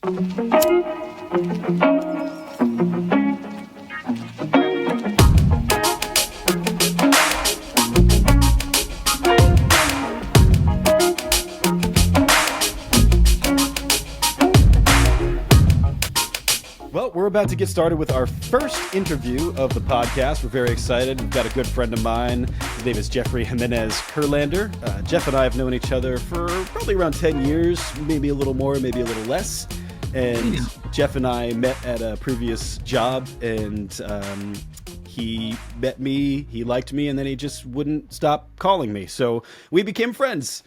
Well, we're about to get started with our first interview of the podcast. We're very excited. We've got a good friend of mine. His name is Jeffrey Jiménez-Kurlander. Jeff and I have known each other for probably around 10 years, maybe a little more, maybe a little less. And Jeff and I met at a previous job, and he met me, he liked me, and then he just wouldn't stop calling me. So we became friends.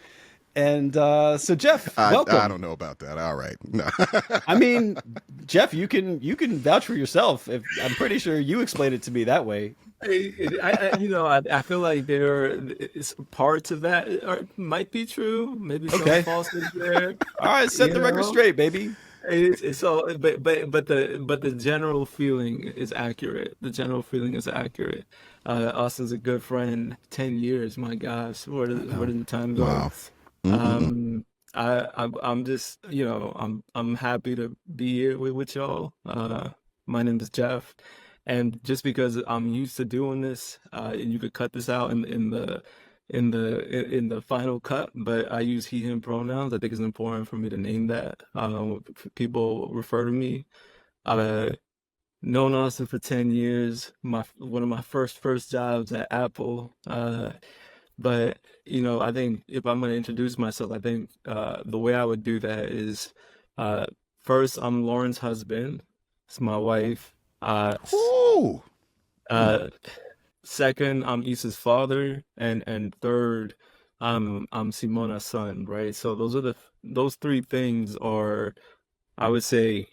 And so, Jeff, welcome. I don't know about that. All right. No. I mean, Jeff, you can vouch for yourself. I'm pretty sure you explained it to me that way. I feel like there is parts of that might be true. Maybe some falsehoods there. All right, set the record straight, baby. But the general feeling is accurate. The general feeling is accurate. Austin's a good friend. 10 years, my gosh, where did the time go? Wow. I'm just, I'm happy to be here with y'all. My name is Jeff, and just because I'm used to doing this, and you could cut this out in the final cut, but I use he him pronouns. I think it's important for me to name that. People refer to me. I've known Austin for 10 years. One of my first jobs at Apple. But, I think if I'm going to introduce myself, I think the way I would do that is first, I'm Lauren's husband. It's my wife. Second, I'm Issa's father. And third, I'm Simona's son, right? So those three things are, I would say,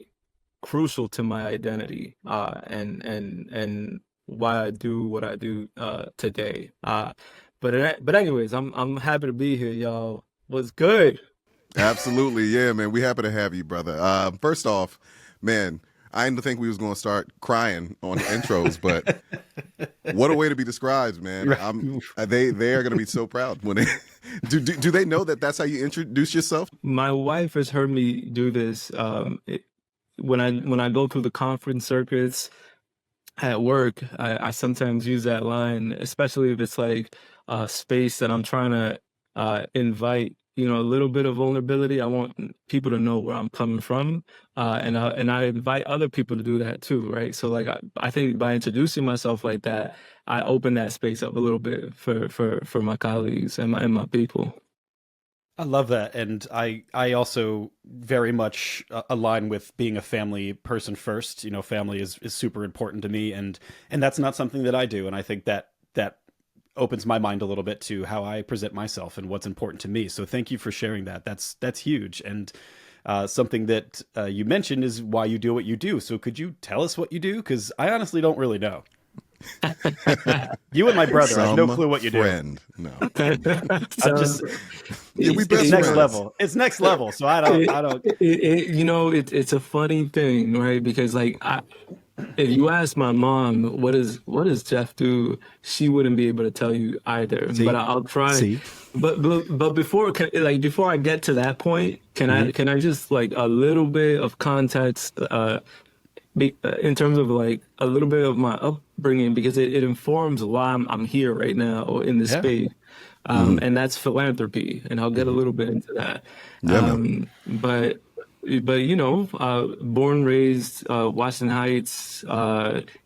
crucial to my identity and why I do what I do today. But anyways, I'm happy to be here, y'all. What's good? Absolutely. Yeah, man. We happy to have you, brother. First off, man, I didn't think we was going to start crying on the intros, but what a way to be described, man. They are going to be so proud when they do they know that that's how you introduce yourself? My wife has heard me do this when I go through the conference circuits at work. I sometimes use that line, especially if it's like a space that I'm trying to invite, a little bit of vulnerability. I want people to know where I'm coming from, and I invite other people to do that too, right? So like I think by introducing myself like that, I open that space up a little bit for my colleagues and my people. I love that, and I also very much align with being a family person first. Family is super important to me, and that's not something that I do, and I think that opens my mind a little bit to how I present myself and what's important to me. So thank you for sharing that. That's huge, and something that you mentioned is why you do what you do. So could you tell us what you do? Because I honestly don't really know. You and my brother, I have no clue what you do. No. I'm just, it's next level. It's next level. So I don't. It's a funny thing, right? Because like if you ask my mom, what does Jeff do? She wouldn't be able to tell you either. See? But I'll try. See? But before I get to that point, can I just like a little bit of context in terms of like a little bit of my upbringing, because it informs why I'm here right now in this space. And that's philanthropy, and I'll get a little bit into that. But born, raised, Washington Heights,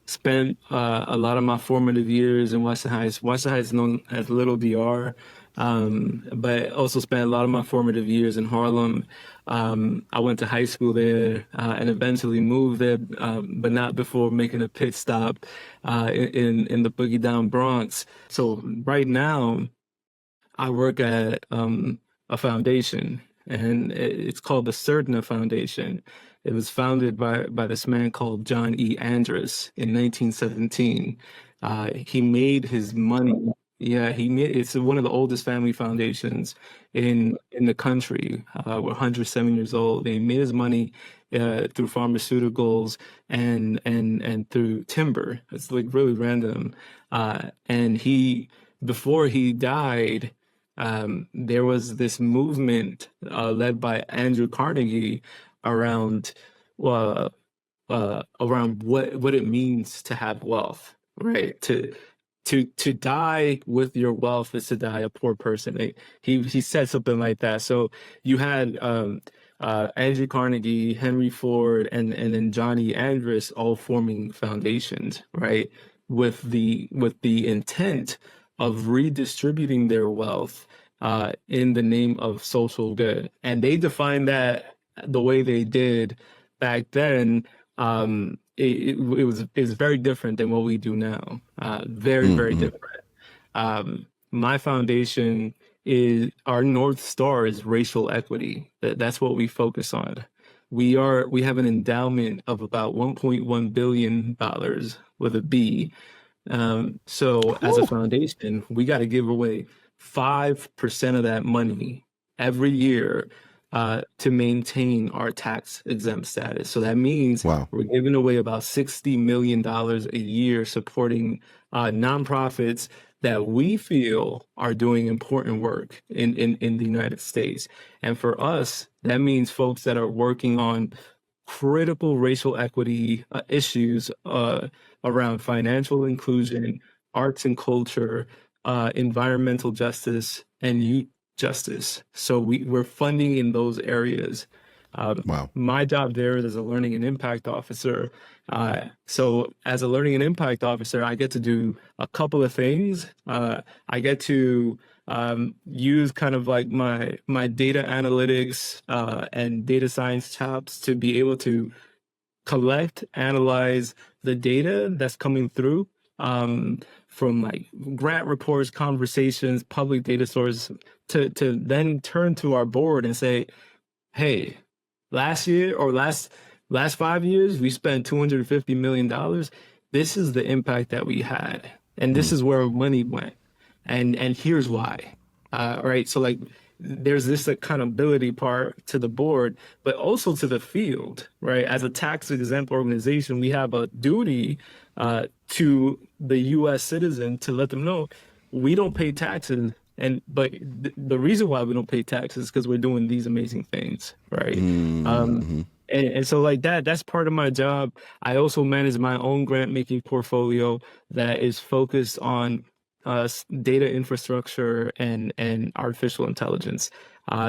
spent a lot of my formative years in Washington Heights. Washington Heights is known as Little DR, but also spent a lot of my formative years in Harlem. I went to high school there and eventually moved there, but not before making a pit stop in the boogie down Bronx. So right now, I work at a foundation, and it's called the Surdna Foundation. It was founded by this man called John E. Andrus in 1917. He made his money. It's one of the oldest family foundations in the country. We're 107 years old. He made his money through pharmaceuticals and through timber. It's like really random. And before he died, there was this movement led by Andrew Carnegie around around what it means to have wealth, right? To die with your wealth is to die a poor person. He said something like that. So you had Andrew Carnegie, Henry Ford, and then Johnny Andrus all forming foundations, right? With the intent of redistributing their wealth in the name of social good. And they defined that the way they did back then. It was very different than what we do now. Very, very Mm-hmm. different. My foundation is our North Star is racial equity. That's what we focus on. We have an endowment of about $1.1 billion with a B. So as a foundation, we got to give away 5% of that money every year to maintain our tax exempt status. So that means Wow. we're giving away about $60 million a year supporting nonprofits that we feel are doing important work in the United States. And for us, that means folks that are working on critical racial equity issues around financial inclusion, arts and culture, environmental justice, and youth justice. So we're funding in those areas. Wow. My job there is as a learning and impact officer. So as a learning and impact officer, I get to do a couple of things. I get to use kind of like my data analytics and data science chops to be able to collect, analyze the data that's coming through from like grant reports, conversations, public data sources, to then turn to our board and say, hey, last year or last 5 years, we spent $250 million. This is the impact that we had. And this is where money went. And here's why. Right. So like there's this accountability part to the board, but also to the field, right? As a tax exempt organization, we have a duty to the U.S. citizen to let them know we don't pay taxes. But the reason why we don't pay taxes is because we're doing these amazing things, right? Mm-hmm. And so like that's part of my job. I also manage my own grant making portfolio that is focused on data infrastructure and artificial intelligence.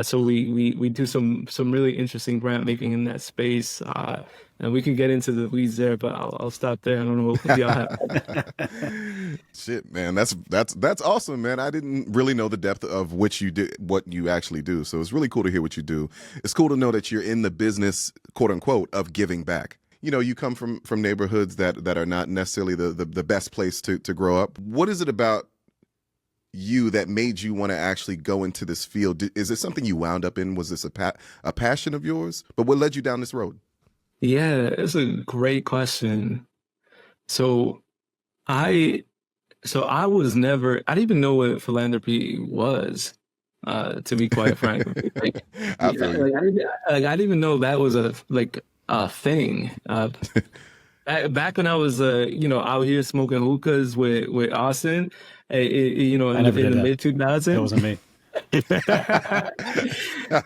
So we do some really interesting grant making in that space. And we can get into the weeds there, but I'll stop there. I don't know if y'all have. Shit, man, that's awesome, man. I didn't really know the depth of what you actually do. So it's really cool to hear what you do. It's cool to know that you're in the business, quote unquote, of giving back. You know, you come from neighborhoods that are not necessarily the best place to grow up. What is it about you that made you want to actually go into this field? Is it something you wound up in? Was this a passion of yours? But what led you down this road? Yeah, it's a great question. So I didn't even know what philanthropy was, to be quite frank. Like, I feel you. I didn't even know that was a thing. Back when I was out here smoking hookahs with Austin, in the mid 2000s. That wasn't me.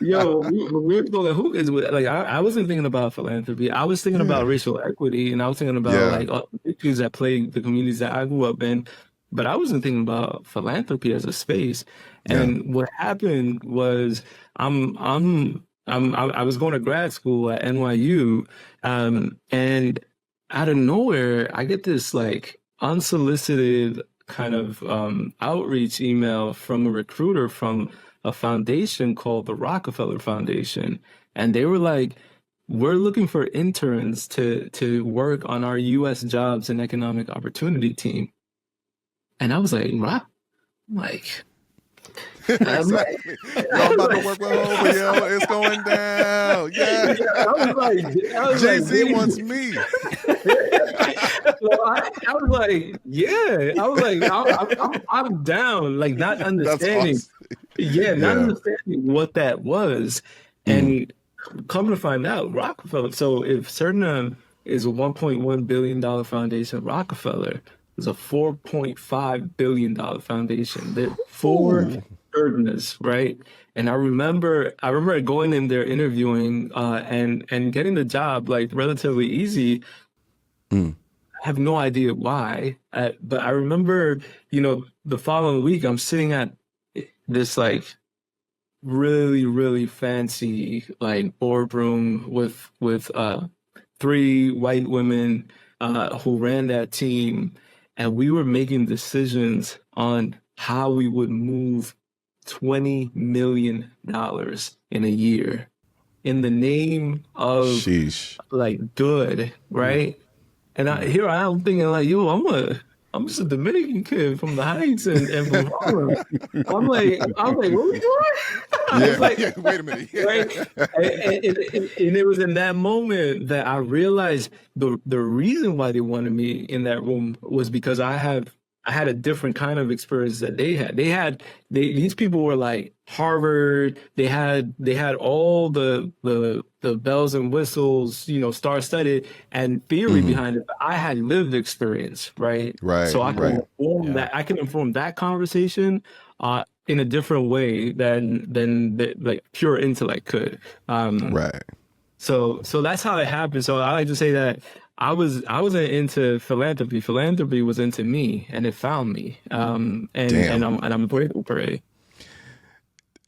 Yo, we were smoking hookahs with, like, I wasn't thinking about philanthropy. I was thinking about racial equity, and I was thinking about like all the issues that plague the communities that I grew up in. But I wasn't thinking about philanthropy as a space. And what happened was I was going to grad school at NYU, and out of nowhere, I get this like unsolicited kind of outreach email from a recruiter from a foundation called the Rockefeller Foundation. And they were like, we're looking for interns to work on our U.S. jobs and economic opportunity team. And I was like, wow. Exactly. Y'all about to work with Hova, yo. It's going down. Yeah. I was Jay-Z like, wants me. So I was like, yeah. I was like, I'm down. Like not understanding. Awesome. Not understanding what that was. And come to find out, Rockefeller. So if Surdna is a $1.1 billion foundation, Rockefeller is a $4.5 billion foundation. They're four Surdnas, right? And I remember going in there interviewing and getting the job like relatively easy. Mm. I have no idea why, but I remember, the following week I'm sitting at this like really, really fancy like boardroom with three white women who ran that team, and we were making decisions on how we would move $20 million in a year in the name of Sheesh. like good, right? And here I am thinking like, yo, I'm just a Dominican kid from the Heights and from Harlem. I'm like, what we doing? I was Yeah, like, yeah. Wait a minute. right? And it was in that moment that I realized the reason why they wanted me in that room was because I had a different kind of experience that they had. These people were like Harvard. They had all the bells and whistles, star-studded and theory Hmm. behind it. But I had lived experience, right? Right, So I can right, inform Yeah. that. I can inform that conversation in a different way than like pure intellect could. Um, right. so that's how it happened. So I like to say that I wasn't into philanthropy. Philanthropy was into me, and it found me. And Damn. I'm grateful for it.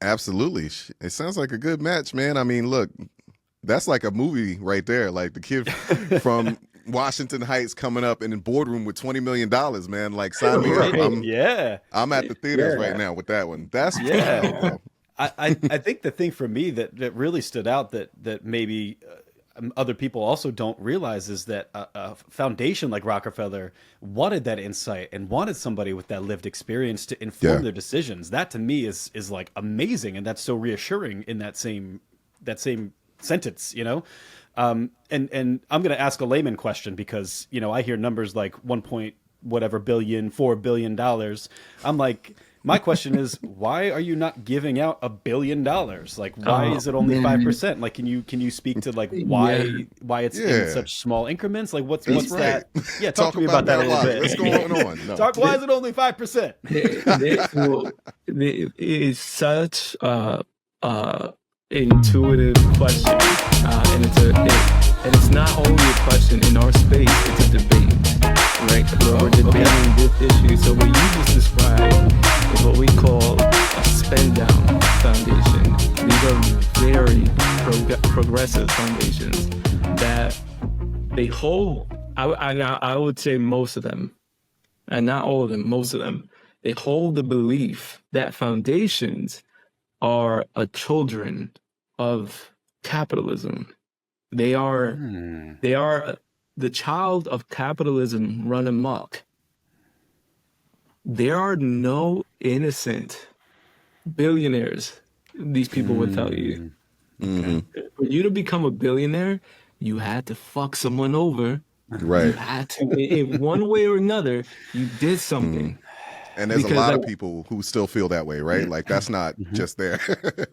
Absolutely. It sounds like a good match, man. I mean, look, that's like a movie right there. Like the kid from Washington Heights coming up in a boardroom with $20 million, man. Like sign me up. Right. Yeah. I'm at the theaters right Yeah. now with that one. That's pretty Yeah. dope, though. I think the thing for me that really stood out that maybe other people also don't realize is that a foundation like Rockefeller wanted that insight and wanted somebody with that lived experience to Yeah. inform their decisions. That to me is like amazing, and that's so reassuring in that same sentence, you know. And I'm going to ask a layman question because I hear numbers like 1 point whatever billion, $4 billion. I'm like, my question is, why are you not giving out $1 billion? Like, why Oh is it only man. 5%? Like, can you speak to like Yeah. why it's in Yeah. such small increments? Like, what's That's what's right. that? Yeah, talk Talk to me about about that that a a little lot. bit. What's going on? No. Talk. Why is it only 5%? It is such intuitive question, and it's not only a question in our space; it's a debate, right? Where we're debating this issue. So what you just described is what we call a spend down foundation. These are very progressive foundations that they hold. I would say most of them, and not all of them, most of them, they hold the belief that foundations are a children of capitalism. They are Hmm. they are the child of capitalism run amok. There are no innocent billionaires, these people would tell you. Hmm. For you to become a billionaire, you had to fuck someone over. You Right. had to, in one way or another, you did something. And there's a Because lot like, of people who still feel that way, right? Like that's not Mhm. just there.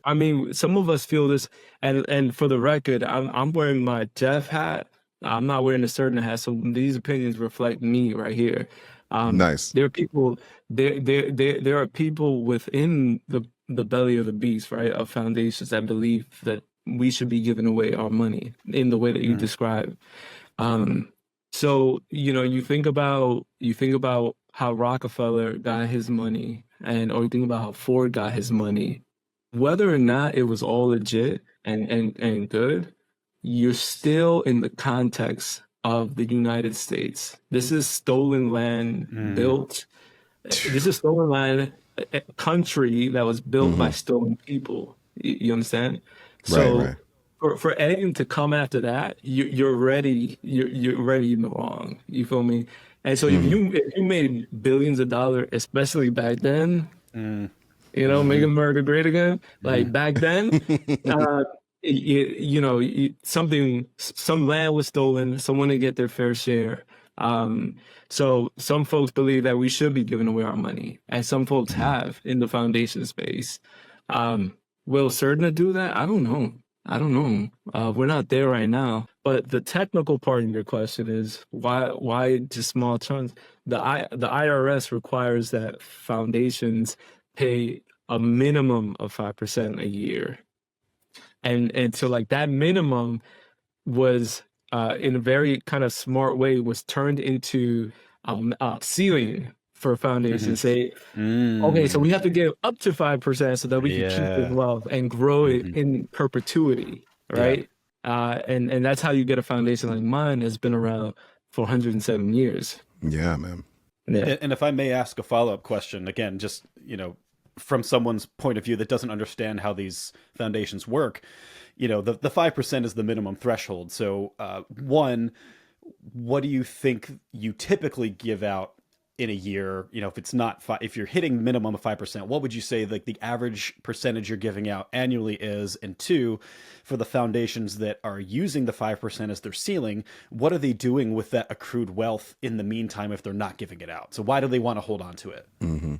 I mean, some of us feel this, and for the record, I'm wearing my Jeff hat. I'm not wearing a Surdna hat, so these opinions reflect me right here. Nice. There are people, there are people within the belly of the beast, right, of foundations that believe that we should be giving away our money in the way that you Mm. describe. Um, so you think about how Rockefeller got his money, or you think about how Ford got his money, whether or not it was all legit and good, you're still in the context of the United States. This is stolen land Mm. built. This is stolen land, a country that was built by Hmm. stolen people. You understand? Right, So right. for anything to come after that, you're ready. You're ready in the wrong. You feel me? And so Hmm. if you made billions of dollars, especially back then, Mm. make Mhm. America great again. Like Mhm. back then, uh, some land was stolen. Someone didn't get their fair share. Um, so some folks believe that we should be giving away our money, and some folks have in the foundation space. Um, will Surdna do that? I don't know. I don't know. We're not there right now. But the technical part of your question is why just small chunks? The IRS requires that foundations pay a minimum of 5% a year. And so like that minimum was in a very kind of smart way was turned into a ceiling for a foundation. Say, okay, so we have to get up to 5% so that we can keep this Yeah. wealth and grow it in perpetuity, Yeah. right? And that's how you get a foundation like mine that's been around for 107 years. Yeah, man. Yeah. And if I may ask a follow-up question, again, just, from someone's point of view that doesn't understand how these foundations work, the 5% is the minimum threshold. So, one, what do you think you typically give out in a year? If it's not if you're hitting minimum of 5%, what would you say like the average percentage you're giving out annually is? And two, for the foundations that are using the 5% as their ceiling, what are they doing with that accrued wealth in the meantime if they're not giving it out? So why do they want to hold on to it?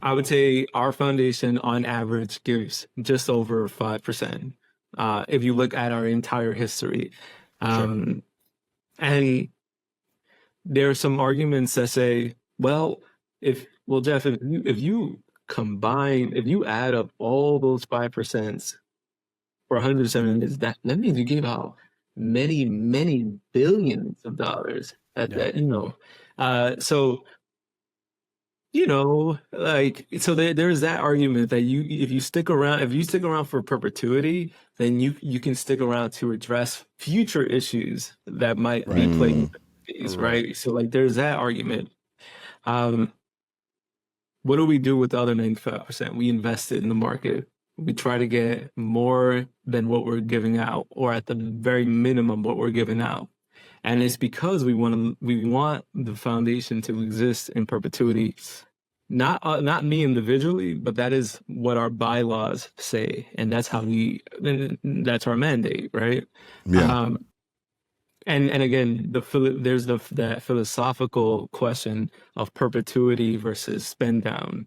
I would say our foundation on average gives just over 5%. If you look at our entire history. And there are some arguments that say, well, Jeff, if you add up all those 5% for 107 years, that means you gave out many, many billions of dollars at that, so there's that argument that if you stick around for perpetuity, then you can stick around to address future issues that might be plaguing these, right? So like there's that argument. What do we do with the other 95%? We invest it in the market. We try to get more than what we're giving out, or at the very minimum what we're giving out. And it's because we want the foundation to exist in perpetuity. Not me individually, but that is what our bylaws say, and that's that's our mandate, right? Yeah. And again, there's that philosophical question of perpetuity versus spend down.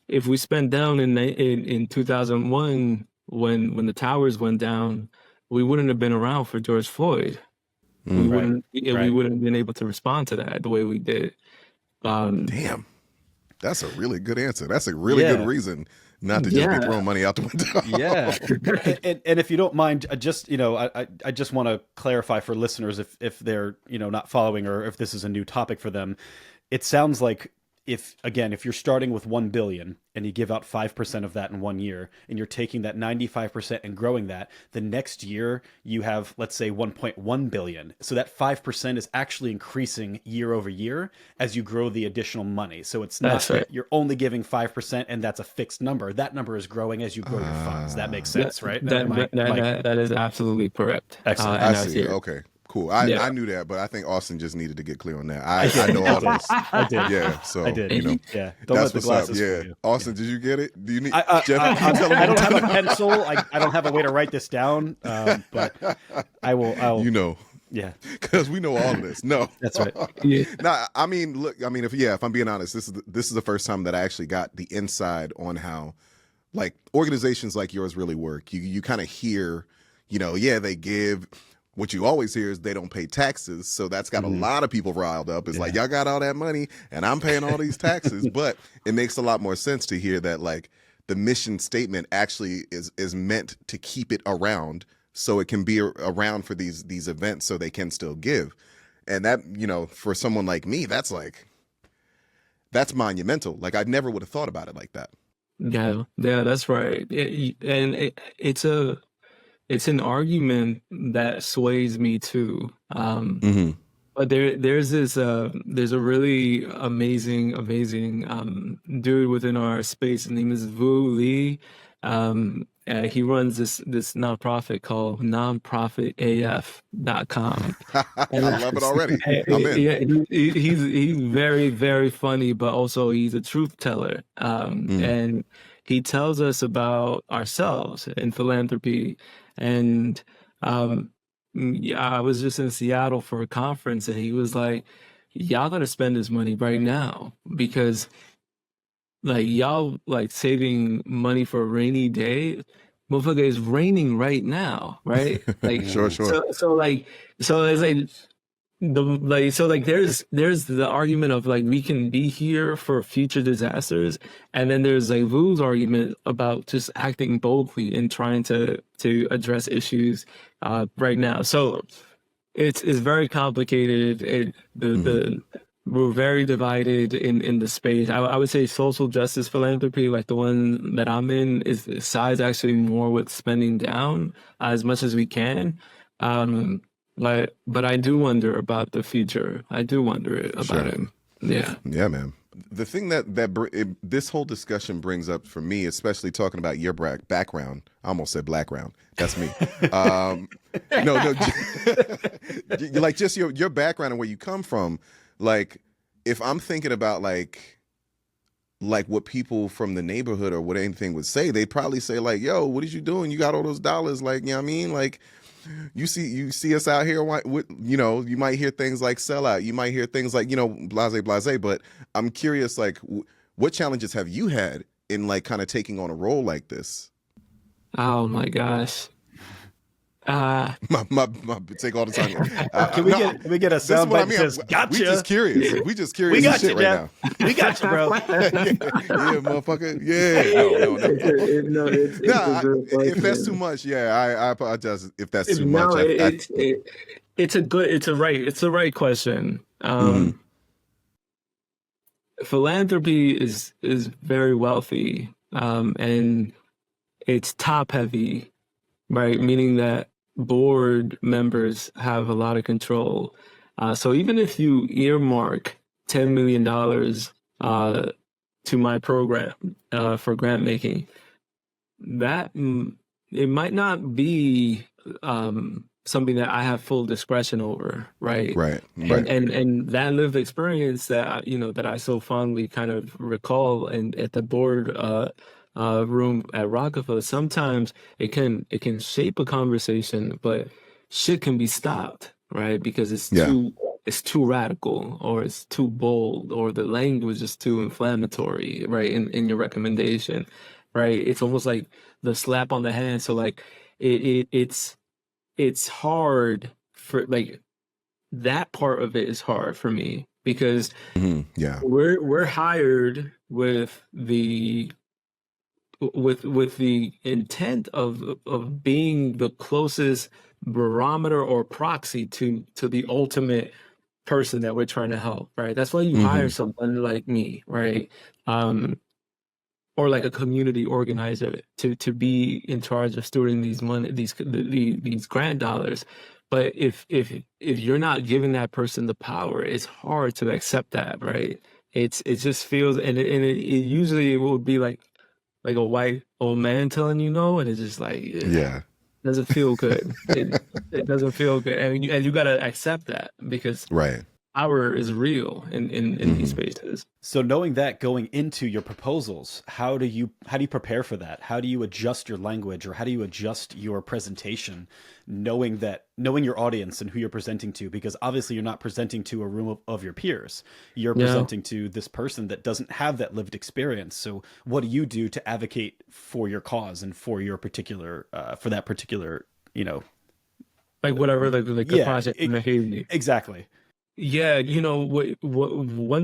If we spend down in 2001 when the towers went down, we wouldn't have been around for George Floyd. We wouldn't have been able to respond to that the way we did. Damn, that's a really good answer. That's a really good reason not to just be throwing money out the window. Yeah. And if you don't mind, I just want to clarify for listeners if they're, not following or if this is a new topic for them. It sounds like if you're starting with 1 billion and you give out 5% of that in 1 year, and you're taking that 95% and growing that, the next year you have, let's say, 1.1 billion. So that 5% is actually increasing year over year as you grow the additional money. So it's not that you're only giving 5% and that's a fixed number. That number is growing as you grow your funds. That makes sense, right? That is absolutely correct. Excellent. I see. Okay. Cool. I knew that, but I think Austin just needed to get clear on that. I know all this. I did. Yeah. So I did. Yeah. that's Don't let the what's glasses up. fool Yeah. you. Austin, did you get it? Do you need Jeff? I don't have a pencil. I don't have a way to write this down. But I'll. Yeah. Because we know all of this. No. That's right. Nah, I mean, look. I mean, if I'm being honest, this is the first time that I actually got the inside on how, like, organizations like yours really work. You kind of hear, they give. What you always hear is they don't pay taxes. So that's got a lot of people riled up. It's like, y'all got all that money and I'm paying all these taxes. But it makes a lot more sense to hear that, like, the mission statement actually is meant to keep it around so it can be around for these events so they can still give. And that, for someone like me, that's monumental. Like, I never would have thought about it like that. Yeah, that's right. It's an argument that sways me too. But there's a really amazing dude within our space. His name is Vu Lee. He runs this nonprofit called nonprofitaf.com. I love it already. I'm in. Yeah, he's very, very funny, but also he's a truth teller. And he tells us about ourselves in philanthropy. And I was just in Seattle for a conference, and he was like, y'all gotta spend this money right now, because like y'all like saving money for a rainy day. Motherfucker, it's raining right now, right? Like Sure. So it's like there's the argument of like we can be here for future disasters, and then there's like Vu's argument about just acting boldly and trying to address issues right now. So it's very complicated. We're very divided in the space. I would say social justice philanthropy, like the one that I'm in, is sides actually more with spending down as much as we can. But I do wonder about the future. I do wonder about it. Yeah. Yeah, man. The thing this whole discussion brings up for me, especially talking about your background. I almost said blackground. That's me. No, like just your background and where you come from. Like, if I'm thinking about like what people from the neighborhood or what anything would say, they'd probably say like, "Yo, what is you doing? You got all those dollars?" Like, you know what I mean? Like, you see us out here, you know, you might hear things like sellout. You might hear things like, you know, blase, blase. But I'm curious, like, what challenges have you had in like kind of taking on a role like this? Oh my gosh. My take all the time. Can we get a sound bite that says "Gotcha"? We just curious. We just curious. We got you, right now. We got you, bro. Yeah, motherfucker. Yeah. No. If that's too much, I apologize. If that's too much, it's the right question. Philanthropy is very wealthy, and it's top heavy, right? Meaning that board members have a lot of control. So even if you earmark $10 million to my program for grant making, that it might not be something that I have full discretion over, right? Right. And that lived experience that that I so fondly kind of recall, and at the board room at Rockefeller, sometimes it can shape a conversation, but shit can be stopped, right? Because it's too radical, or it's too bold, or the language is too inflammatory, right? In your recommendation, right? It's almost like the slap on the hand. So like it's hard for like that part of it is hard for me because we're hired with the intent of being the closest barometer or proxy to the ultimate person that we're trying to help, right? That's why you hire someone like me, right? Or like a community organizer to be in charge of stewarding these grant dollars. But if you're not giving that person the power, it's hard to accept that, right? It just feels, and it usually will be like a white old man telling you no, and it's just like, doesn't feel good. It doesn't feel good, and you gotta accept that because power is real in these spaces. So knowing that going into your proposals, how do you prepare for that? How do you adjust your language, or how do you adjust your presentation, knowing your audience and who you're presenting to? Because obviously you're not presenting to a room of your peers. You're presenting to this person that doesn't have that lived experience. So what do you do to advocate for your cause and for your particular for that particular, like whatever the project exactly. Yeah, one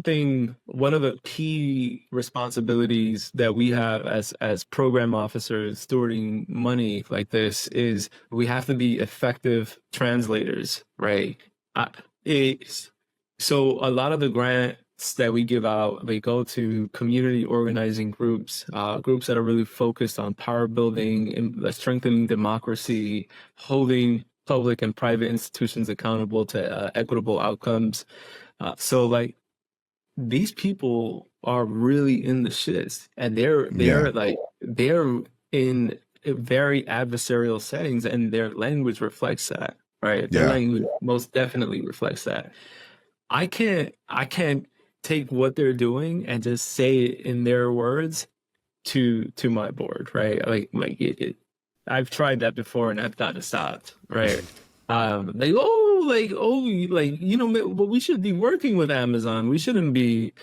of the key responsibilities that we have as program officers stewarding money like this is we have to be effective translators, right? So a lot of the grants that we give out, they go to community organizing groups that are really focused on power building and strengthening democracy, holding public and private institutions accountable to equitable outcomes. So like these people are really in the shits, and they're in very adversarial settings, and their language reflects that, right? Their language most definitely reflects that. I can't take what they're doing and just say it in their words to my board, right? I've tried that before and I've gotten stopped, right? But we should be working with Amazon. We shouldn't be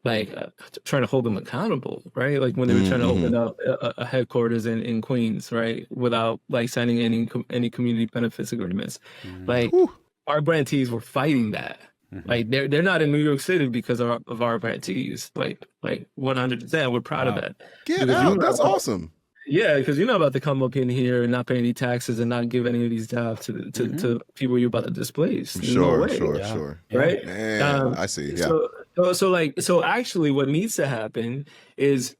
trying to hold them accountable, right? Like when they were trying to open up a headquarters in Queens, right? Without signing any community benefits agreements. our grantees were fighting that. Mm-hmm. Like they're not in New York City because of our grantees. Like 100%. We're proud of Wow. that. Get Because you're out. not That's awesome. yeah, because you're not about to come up in here and not pay any taxes and not give any of these jobs Mm-hmm. to people you're about to displace. No Sure, way. sure, Yeah. sure. Yeah. Right? Man, I see. Yeah. So actually what needs to happen is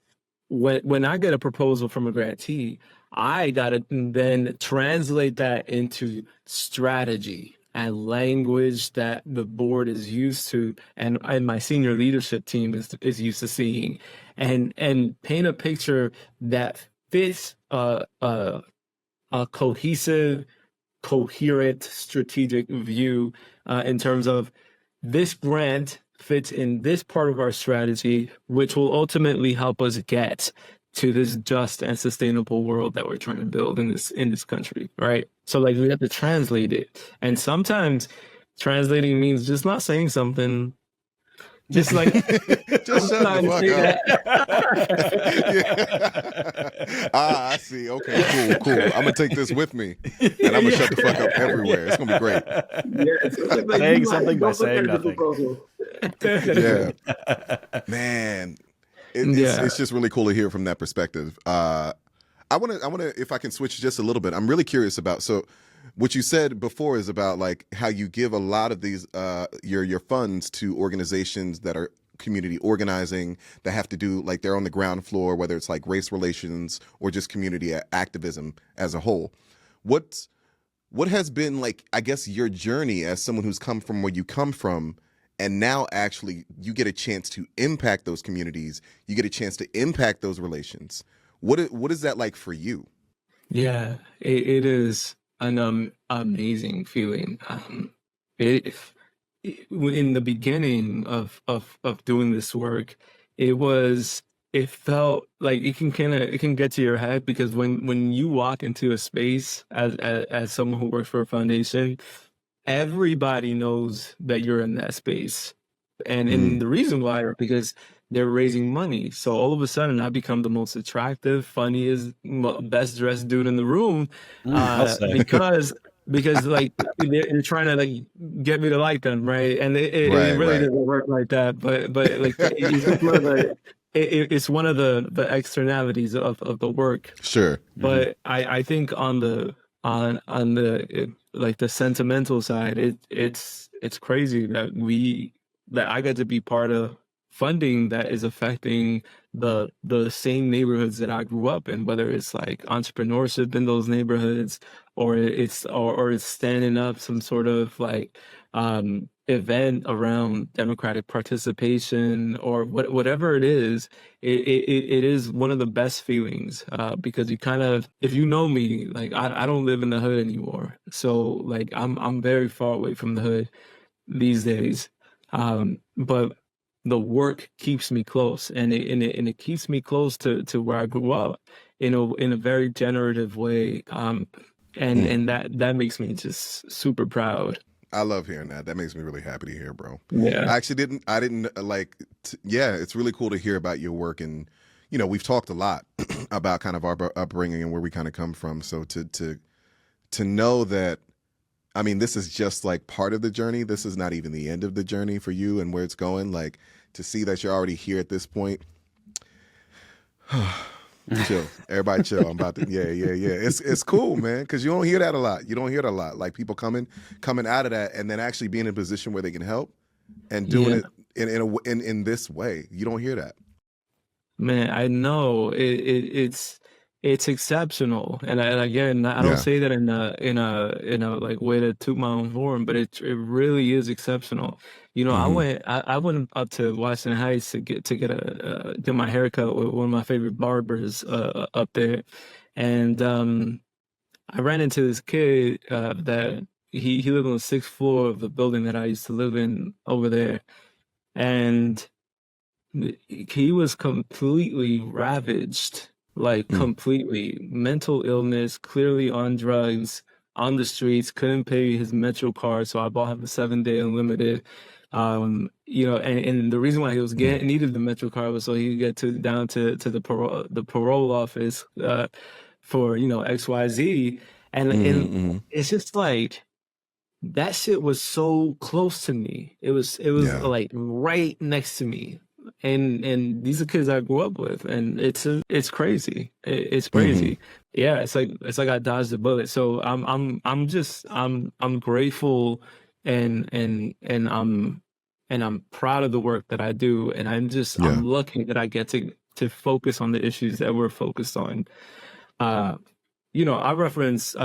when I get a proposal from a grantee, I gotta then translate that into strategy and language that the board is used to and my senior leadership team is used to seeing and paint a picture that fits a cohesive, coherent strategic view in terms of this grant fits in this part of our strategy, which will ultimately help us get to this just and sustainable world that we're trying to build in this country, right? So like we have to translate it. And sometimes translating means just not saying something. Just like Just shut the sometimes fuck say up. that. Yeah. Ah, I see. Okay, cool. I'm gonna take this with me, and I'm gonna shut the fuck up everywhere. It's gonna be great. Yeah, so it's like Saying you something by don't look saying at the nothing. proposal. Yeah, man. Yeah. It's just really cool to hear from that perspective. I wanna if I can switch just a little bit. I'm really curious about what you said before is about like how you give a lot of these your funds to organizations that are community organizing that have to do like they're on the ground floor, whether it's like race relations or just community activism as a whole. What has been like, I guess, your journey as someone who's come from where you come from, and now actually you get a chance to impact those communities, you get a chance to impact those relations. What is that like for you? Yeah, it is an amazing feeling. It, in the beginning of doing this work, it was it felt like it can get to your head because when you walk into a space as someone who works for a foundation, everybody knows that you're in that space. And the reason why are because they're raising money. So all of a sudden I become the most attractive, funniest, best dressed dude in the room I'll say. because like they're trying to like get me to like them, right? And it Right, really right. doesn't work like that. But like it's just one of it's one of the externalities of the work. Sure. Mm-hmm. But I think on the like the sentimental side, it's crazy that I get to be part of funding that is affecting the same neighborhoods that I grew up in, whether it's like entrepreneurship in those neighborhoods or it's standing up some sort of like event around democratic participation or whatever it is. It is one of the best feelings because you kind of, if you know me, like I don't live in the hood anymore, so like I'm very far away from the hood these days. But the work keeps me close, and it keeps me close to where I grew up in a very generative way. And that makes me just super proud. I love hearing that. That makes me really happy to hear, bro. Yeah. I didn't yeah, it's really cool to hear about your work. And, we've talked a lot about kind of our upbringing and where we kind of come from. So to know that, I mean, this is just like part of the journey. This is not even the end of the journey for you and where it's going. Like to see that you're already here at this point. Chill. Everybody chill. I'm about to, yeah. It's cool, man. Cause you don't hear that a lot. You don't hear that a lot. Like people coming out of that and then actually being in a position where they can help and doing it in this way. You don't hear that. Man, I know it's exceptional, and again, I don't Yeah. say that in a like way to toot my own horn, but it really is exceptional. I went up to Washington Heights to get my haircut with one of my favorite barbers up there, and I ran into this kid that he lived on the sixth floor of the building that I used to live in over there, and he was completely ravaged, like Mm. completely mental illness, clearly on drugs, on the streets, couldn't pay his Metro card, so I bought him a 7-day unlimited. And the reason why he was needed the Metro card was so he could get down to the parole office for XYZ, and Mm-hmm. it's just like that shit was so close to me. It was Yeah. like right next to me. And these are kids I grew up with, and it's crazy. It's Hmm. crazy. Yeah, it's like I dodged a bullet. So I'm grateful, and I'm proud of the work that I do, and Yeah. I'm lucky that I get to focus on the issues that we're focused on. Uh, I reference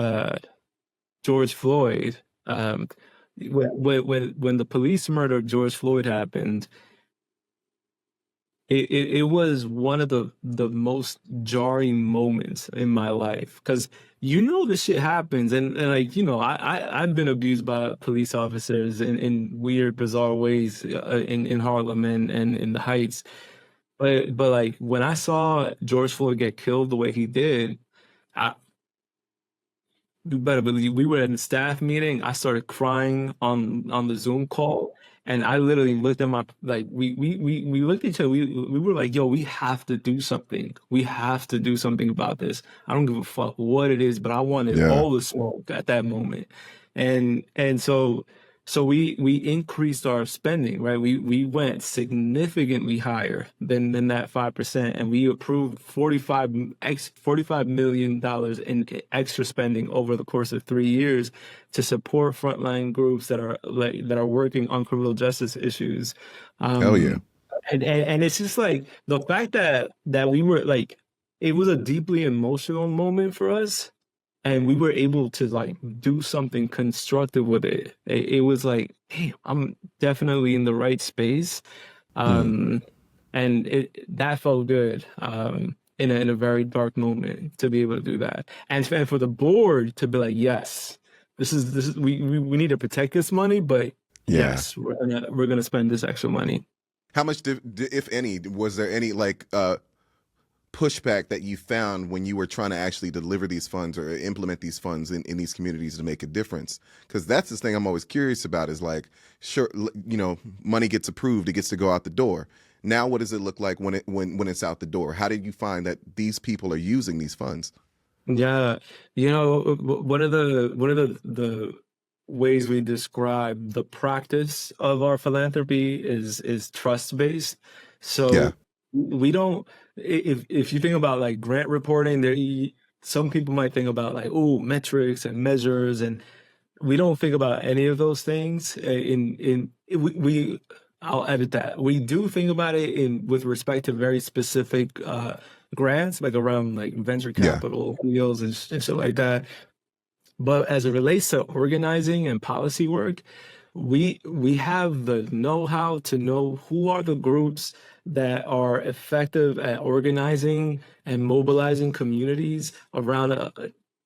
George Floyd. When the police murder of George Floyd happened, it was one of the most jarring moments in my life, because this shit happens, and like I've been abused by police officers in weird, bizarre ways in Harlem and in the Heights. But like when I saw George Floyd get killed the way he did, I, you better believe we were in a staff meeting. I started crying on the Zoom call, and I literally looked at my like we looked at each other. We were like, "Yo, we have to do something. We have to do something about this. I don't give a fuck what it is, but I wanted Yeah. all the smoke at that moment." And so we increased our spending, right? We went significantly higher than that 5%, and we approved $45 million in extra spending over the course of 3 years to support frontline groups that are working on criminal justice issues. Hell yeah. Um, and it's just like the fact that we were like, it was a deeply emotional moment for us, and we were able to like do something constructive with it. It was like, hey, I'm definitely in the right space. Mm. Um, and that felt good, in a very dark moment to be able to do that. And for the board to be like, yes, this is we need to protect this money, but Yeah. yes, we're gonna spend this extra money. How much, if any, was there any like pushback that you found when you were trying to actually deliver these funds or implement these funds in these communities to make a difference? Because that's the thing I'm always curious about is like, sure, money gets approved, it gets to go out the door. Now, what does it look like when it's out the door? How did you find that these people are using these funds? Yeah, one of the ways we describe the practice of our philanthropy is trust based. Yeah. So we don't. If you think about like grant reporting, some people might think about like, oh, metrics and measures, and we don't think about any of those things. We I'll edit that. We do think about it in with respect to very specific grants, like around like venture Yeah. capital deals and shit like that. But as it relates to organizing and policy work, we have the know-how to know who are the groups that are effective at organizing and mobilizing communities around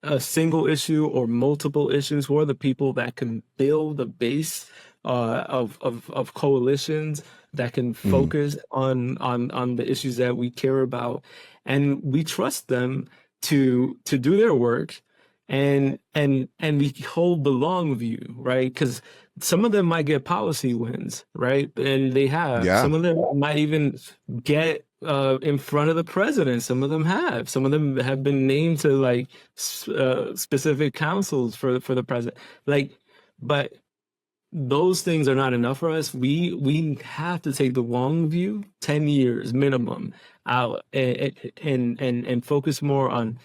a single issue or multiple issues. Who are the people that can build a base of coalitions that can Hmm. focus on the issues that we care about, and we trust them to do their work, and we hold the long view, right? Because some of them might get policy wins, right? And they have. Yeah. Some of them might even get in front of the president. Some of them have. Some of them have been named to like specific councils for the president. Like, but those things are not enough for us. We have to take the long view, 10 years minimum, out, and focus more on,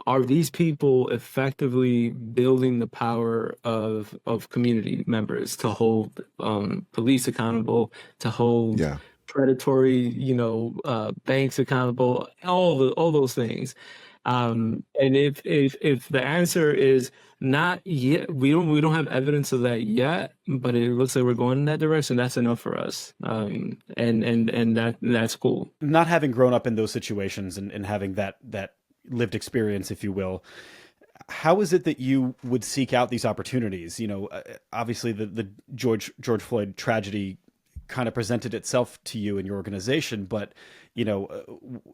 are these people effectively building the power of community members to hold police accountable, to hold Yeah. predatory, banks accountable, all those things. And if the answer is not yet, we don't have evidence of that yet, but it looks like we're going in that direction. That's enough for us, and that's cool. Not having grown up in those situations and having that lived experience, if you will, how is it that you would seek out these opportunities? Obviously the George Floyd tragedy kind of presented itself to you and your organization, but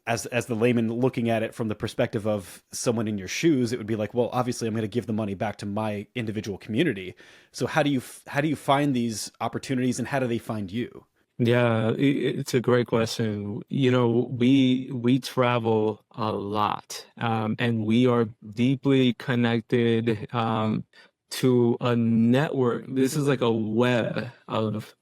as the layman looking at it from the perspective of someone in your shoes, it would be like, well, obviously I'm going to give the money back to my individual community. So how do you find these opportunities, and how do they find you? Yeah, it's a great question. We travel a lot, and we are deeply connected to a network. This is like a web of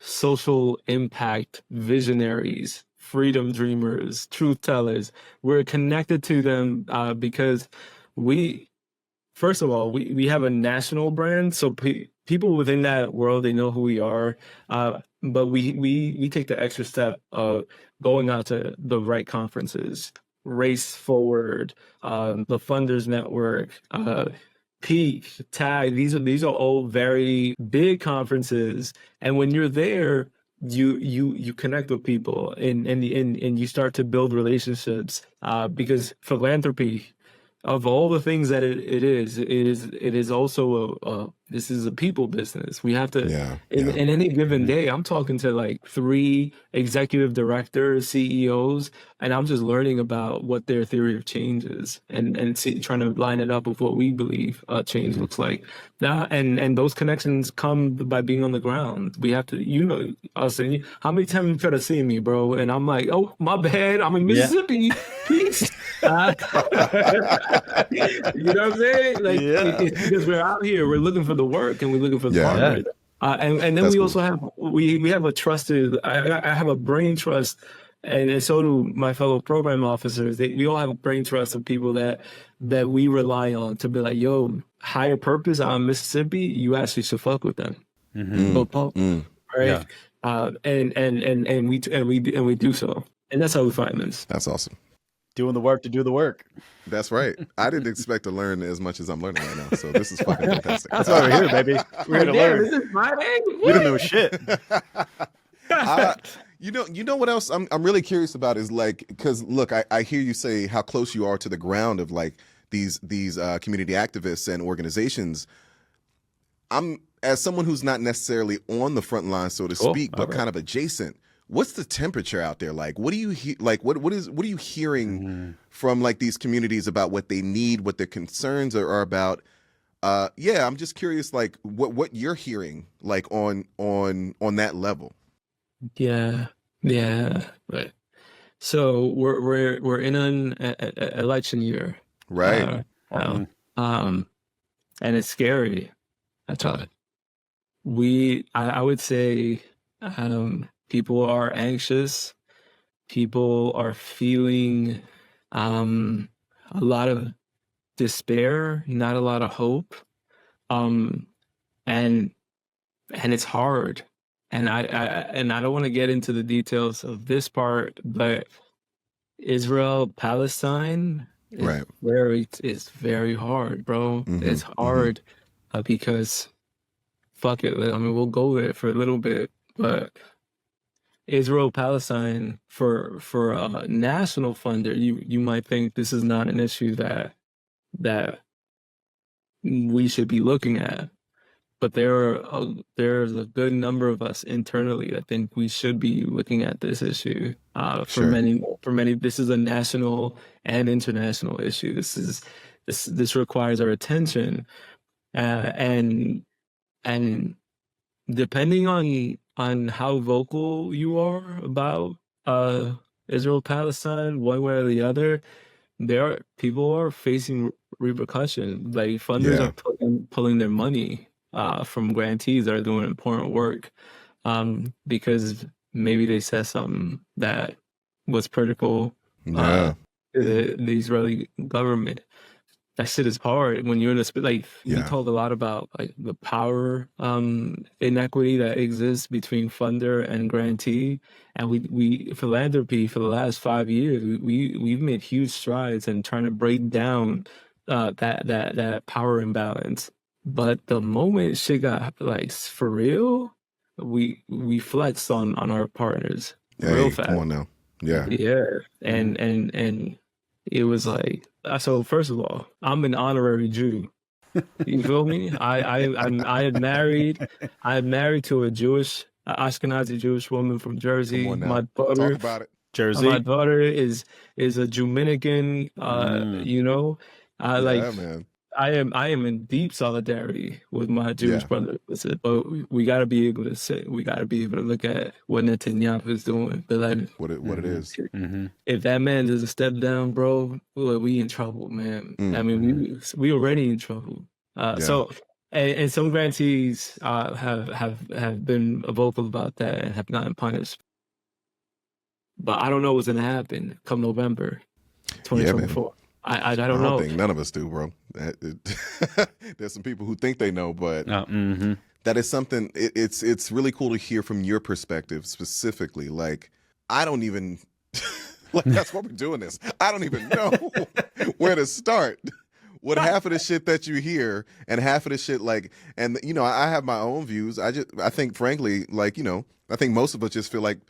social impact visionaries, freedom dreamers, truth tellers. We're connected to them because we, first of all, we have a national brand, so people within that world, they know who we are. But we take the extra step of going out to the right conferences, Race Forward, the Funders Network, Peak, TAG. These are all very big conferences, and when you're there, you connect with people, and you start to build relationships. Because philanthropy, of all the things that it is also this is a people business. We have to, in any given day, I'm talking to like 3 executive directors, CEOs, and I'm just learning about what their theory of change is, and trying to line it up with what we believe change looks like. Now, and those connections come by being on the ground. We have to, us. And how many times you try to see me, bro? And I'm like, oh, my bad, I'm in Mississippi. Peace. You know what I'm saying? Like, it's because we're out here, we're looking for the work, and we're looking for the partners. And then that's we also have we have a trusted. I have a brain trust, and so do my fellow program officers. We all have a brain trust of people that we rely on to be like, yo, higher purpose out in Mississippi. You actually should fuck with them. Right? Yeah. And we do so, and that's how we find this. That's awesome. Doing the work to do the work. That's right. I didn't expect to learn as much as I'm learning right now. So this is fucking fantastic. That's why we're here, baby. We're here to learn. This is Friday. We don't know shit. You know what else I'm really curious about is like, because look, I hear you say how close you are to the ground of like these community activists and organizations. I'm, as someone who's not necessarily on the front line, so to speak, but kind of adjacent. What's the temperature out there like? What do you like? What are you hearing from like these communities about what they need, what their concerns are about? I'm just curious, like what you're hearing, like on that level. Yeah. Right. So we're in an election year, right? And it's scary. I thought I would say. People are anxious. People are feeling a lot of despair, not a lot of hope, and it's hard. And I don't want to get into the details of this part, but Israel Palestine is very hard, bro. It's hard because fuck it. I mean, we'll go there for a little bit, but Israel Palestine for a national funder, you might think this is not an issue that we should be looking at, but there's a good number of us internally that think we should be looking at this issue. For many, this is a national and international issue. This requires our attention, and depending on how vocal you are about Israel Palestine, one way or the other, people are facing repercussions. Like funders are pulling their money from grantees that are doing important work because maybe they said something that was critical to the Israeli government. That shit is hard when you're in a like. We talk a lot about like the power inequity that exists between funder and grantee, and we philanthropy for the last 5 years we've made huge strides in trying to break down that power imbalance. But the moment shit got like for real, we flexed on our partners real fast. Come on now, and it was like. So first of all, I'm an honorary Jew. You feel me? I am married to a Ashkenazi Jewish woman from Jersey. My daughter, talk about it. Jersey. My daughter is a Juminican. Man. I am in deep solidarity with my Jewish Yeah. brother. Listen, but we got to be able to say, we got to be able to look at what Netanyahu is doing. But like, What it is. if that man doesn't step down, bro, we in trouble, man. I mean, we already in trouble. Yeah. And some grantees have been vocal about that and have gotten punished. But I don't know what's gonna happen come November Yeah, man. 2024. I I don't don't know. think none of us do, bro. There's some people who think they know, but that is something. It's really cool to hear from your perspective specifically. Like, I don't even like that's why we're doing this. I don't even know where to start. What half of the shit that you hear and half of the shit like, and you know, I have my own views. I think frankly, like, you know, I think most of us just feel like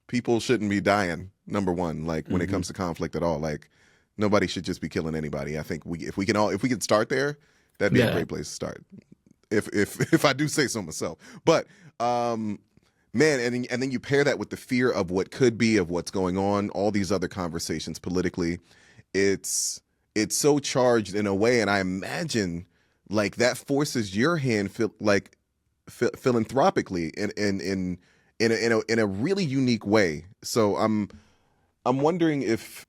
people shouldn't be dying. Number one, like when it comes to conflict at all, like nobody should just be killing anybody. I think if we can start there, that'd be a great place to start. If I do say so myself, but man, and then you pair that with the fear of what could be, of what's going on, all these other conversations politically, it's so charged in a way, and I imagine like that forces your hand philanthropically in a really unique way. So I'm wondering if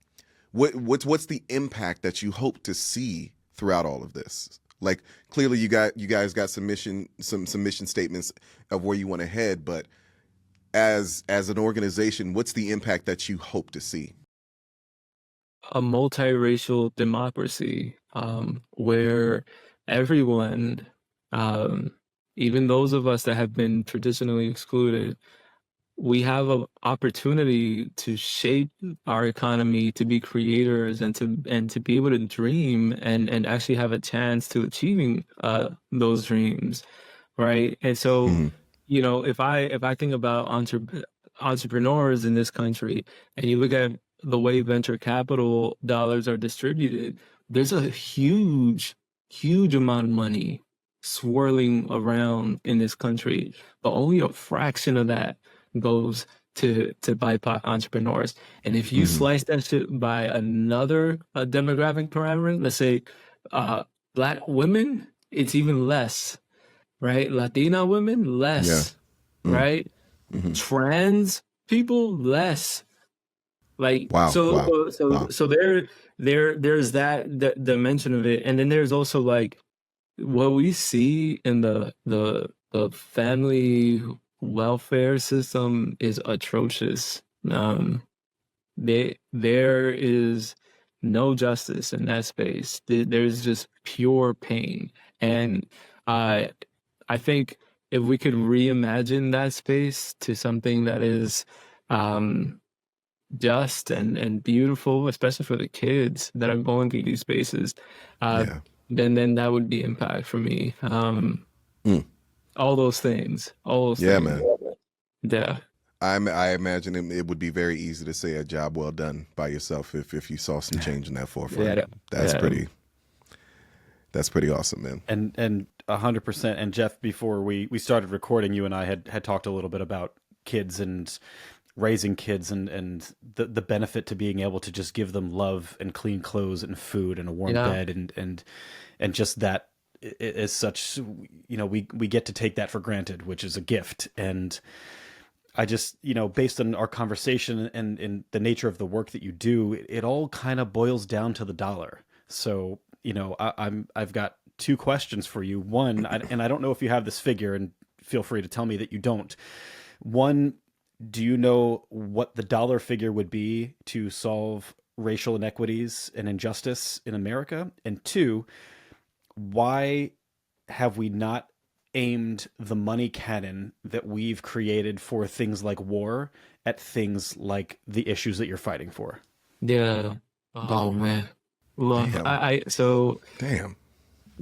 what's the impact that you hope to see throughout all of this? Like clearly you guys got some mission statements of where you want to head, but as an organization, what's the impact that you hope to see? A multiracial democracy where everyone, even those of us that have been traditionally excluded, we have an opportunity to shape our economy, to be creators, and to be able to dream and actually have a chance to achieving those dreams, right? And so, you know, if I think about entrepreneurs in this country, and you look at the way venture capital dollars are distributed, there's a huge amount of money swirling around in this country, but only a fraction of that goes to BIPOC entrepreneurs. And if you slice that shit by another demographic parameter, let's say Black women, it's even less, right? Latina women, less, right? Trans people, less. Like so there's that dimension of it, and then there's also like what we see in the family welfare system is atrocious. There is no justice in that space. There's just pure pain, and I think if we could reimagine that space to something that is just and beautiful, especially for the kids that are going through these spaces, then that would be impact for me. All those things. Yeah, man. Yeah. I imagine it would be very easy to say a job well done by yourself if you saw some change in that forefront. That's pretty awesome, man. And 100%. And Jeff, before we started recording, you and I had talked a little bit about kids and raising kids and the benefit to being able to just give them love and clean clothes and food and a warm bed and just that is such, you know, we get to take that for granted, which is a gift. And I just, you know, based on our conversation and the nature of the work that you do, it all kind of boils down to the dollar. So, you know, I've got two questions for you. One, and I don't know if you have this figure, and feel free to tell me that you don't. One, do you know what the dollar figure would be to solve racial inequities and injustice in America? And two, why have we not aimed the money cannon that we've created for things like war at things like the issues that you're fighting for? Yeah. Oh man. Look, Damn.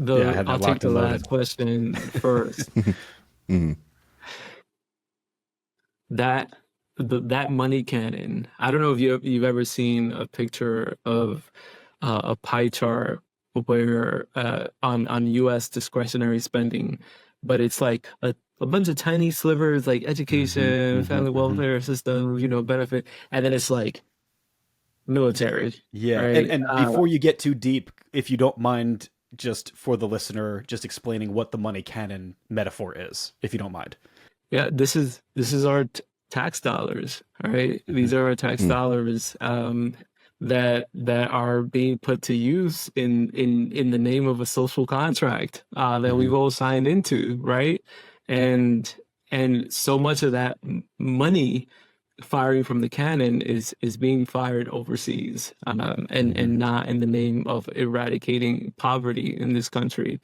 I'll take the last question first. That money cannon. I don't know if you've ever seen a picture of a pie chart where on U.S. discretionary spending, but it's like a bunch of tiny slivers like education, family welfare system, you know, benefit, and then it's like military. Yeah, right? and before you get too deep, if you don't mind just for the listener, just explaining what the money cannon metaphor is, if you don't mind. Yeah, this is our tax dollars, all right? These are our tax dollars that are being put to use in the name of a social contract that we've all signed into, right? And so much of that money firing from the cannon is being fired overseas, and not in the name of eradicating poverty in this country.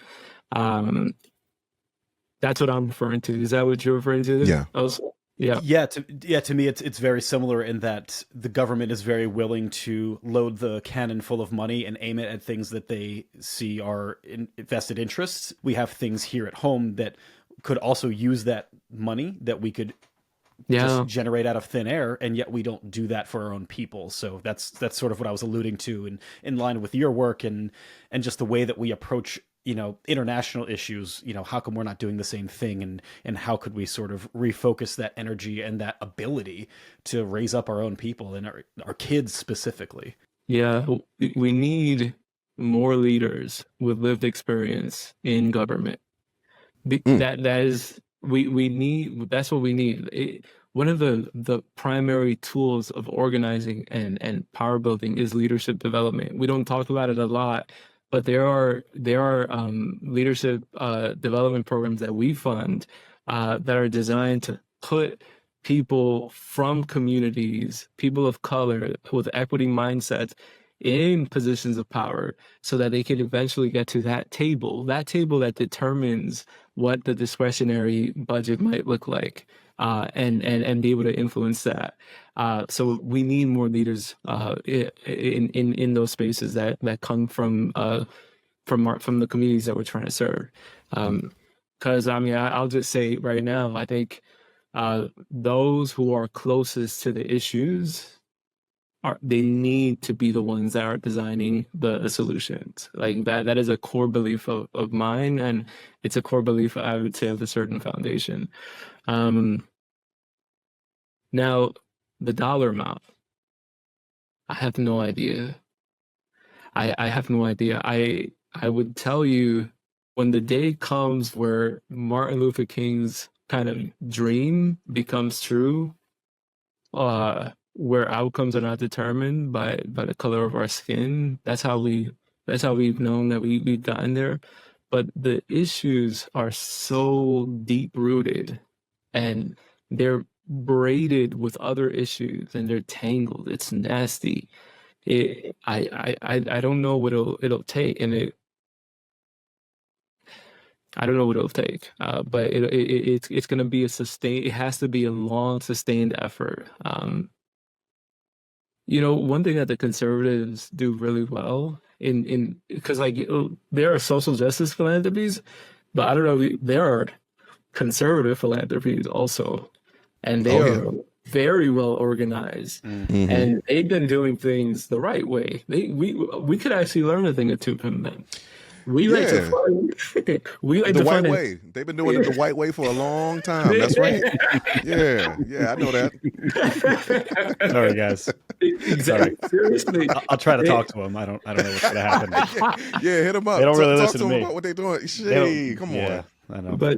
That's what I'm referring to. Is that what you're referring to? Yeah. Yeah. To me, it's very similar in that the government is very willing to load the cannon full of money and aim it at things that they see are vested interests. We have things here at home that could also use that money that we could just generate out of thin air, and yet we don't do that for our own people. So that's sort of what I was alluding to, and in line with your work and just the way that we approach, international issues. How come we're not doing the same thing, and how could we sort of refocus that energy and that ability to raise up our own people and our kids specifically? Yeah, we need more leaders with lived experience in government. That's what we need. One of the primary tools of organizing and power building is leadership development. We don't talk about it a lot, but there are leadership development programs that we fund that are designed to put people from communities, people of color with equity mindsets, in positions of power so that they can eventually get to that table that determines what the discretionary budget might look like, and be able to influence that. So we need more leaders in those spaces that come from the communities that we're trying to serve. Because I'll just say right now, I think those who are closest to the issues they need to be the ones that are designing the solutions. Like that is a core belief of mine, and it's a core belief, I would say, of the Surdna Foundation. Now, the dollar amount, I have no idea. I have no idea. I would tell you, when the day comes where Martin Luther King's kind of dream becomes true, where outcomes are not determined by the color of our skin. That's how we've known that we've gotten there. But the issues are so deep rooted, and they're braided with other issues, and they're tangled. It's nasty. I don't know what it'll take, and I don't know what it'll take. But it's going to be it has to be a long, sustained effort. One thing that the conservatives do really well because there are social justice philanthropies, but I don't know, there are conservative philanthropies also, and they are very well organized, and they've been doing things the right way. We could actually learn a thing or two from them. We like to fund the white way. They've been doing it the white way for a long time. That's right. Yeah, I know that. Sorry, guys. Exactly. Seriously, I'll try to talk to them. I don't know what's going to happen. Yeah, hit them up. They don't really talk listen to to them me about what they're doing. Shit, come on. I know. But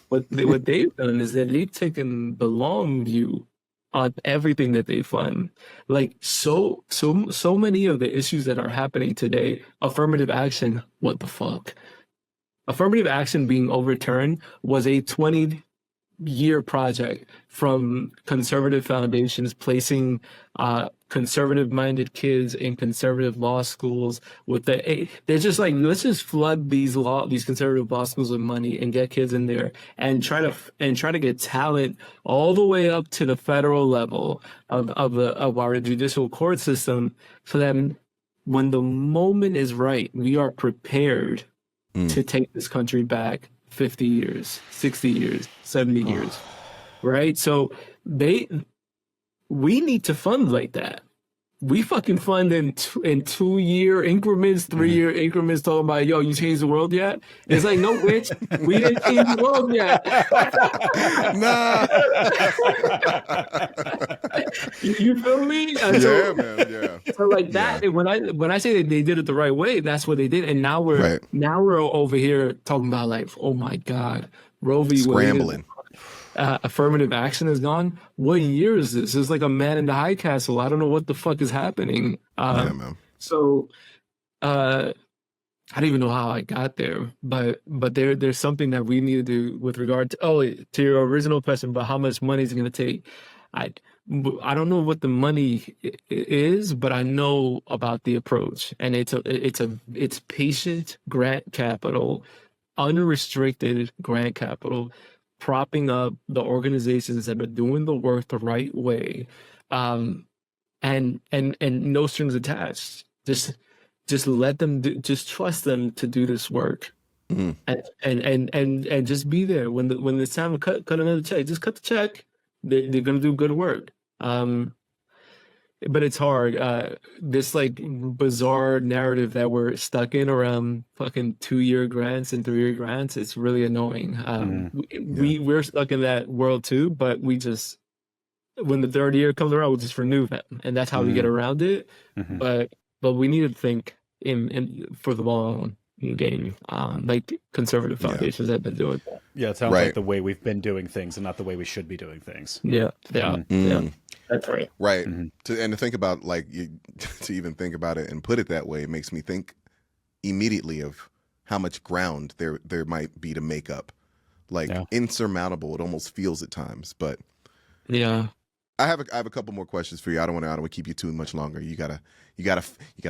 what they've done is that they've taken the long view on everything that they fund. Like so many of the issues that are happening today, affirmative action, what the fuck? Affirmative action being overturned was a 20-year project from conservative foundations placing conservative-minded kids in conservative law schools they're just like, let's just flood these conservative law schools with money and get kids in there and try to get talent all the way up to the federal level of our judicial court system, so that when the moment is right, we are prepared to take this country back 50 years, 60 years, 70 years, right? So we need to fund like that. We fucking fund in 2-year increments, 3-year increments, talking about, yo, you changed the world yet? It's like, no, bitch, we didn't change the world yet. Nah. You feel me? Yeah, man. Yeah. So like Yeah. that, when I say that they did it the right way, that's what they did. And Right. now we're over here talking about like, oh my God, Roe v. Wade, Scrambling. affirmative action is gone. What year is this? It's like a man in the high castle. I don't know what the fuck is happening. Yeah, man. So uh, I don't even know how I got there, but there's something that we need to do with regard to to your original question about how much money is it going to take. I I don't know what the money is, but I know about the approach, and it's patient grant capital, unrestricted grant capital, propping up the organizations that are doing the work the right way, um, and no strings attached. Just let them do, just trust them to do this work, Mhm. and just be there when it's time to cut another check. Just cut the check. They're gonna do good work. Um, but it's hard. This like bizarre narrative that we're stuck in around fucking 2-year grants and 3-year grants. It's really annoying. We're stuck in that world too, but we just when the third year comes around, we'll just renew them, and that's how we get around it. Mhm. But we need to think in for the long game, like conservative foundations have been doing that. Yeah, it sounds Right. like the way we've been doing things and not the way we should be doing things. Yeah, Mm. that's right. Right. Mhm. To think about like to even think about it and put it that way, it makes me think immediately of how much ground there might be to make up. Like Yeah. insurmountable, it almost feels at times. But Yeah. I have a couple more questions for you. I don't want to keep you too much longer. You got a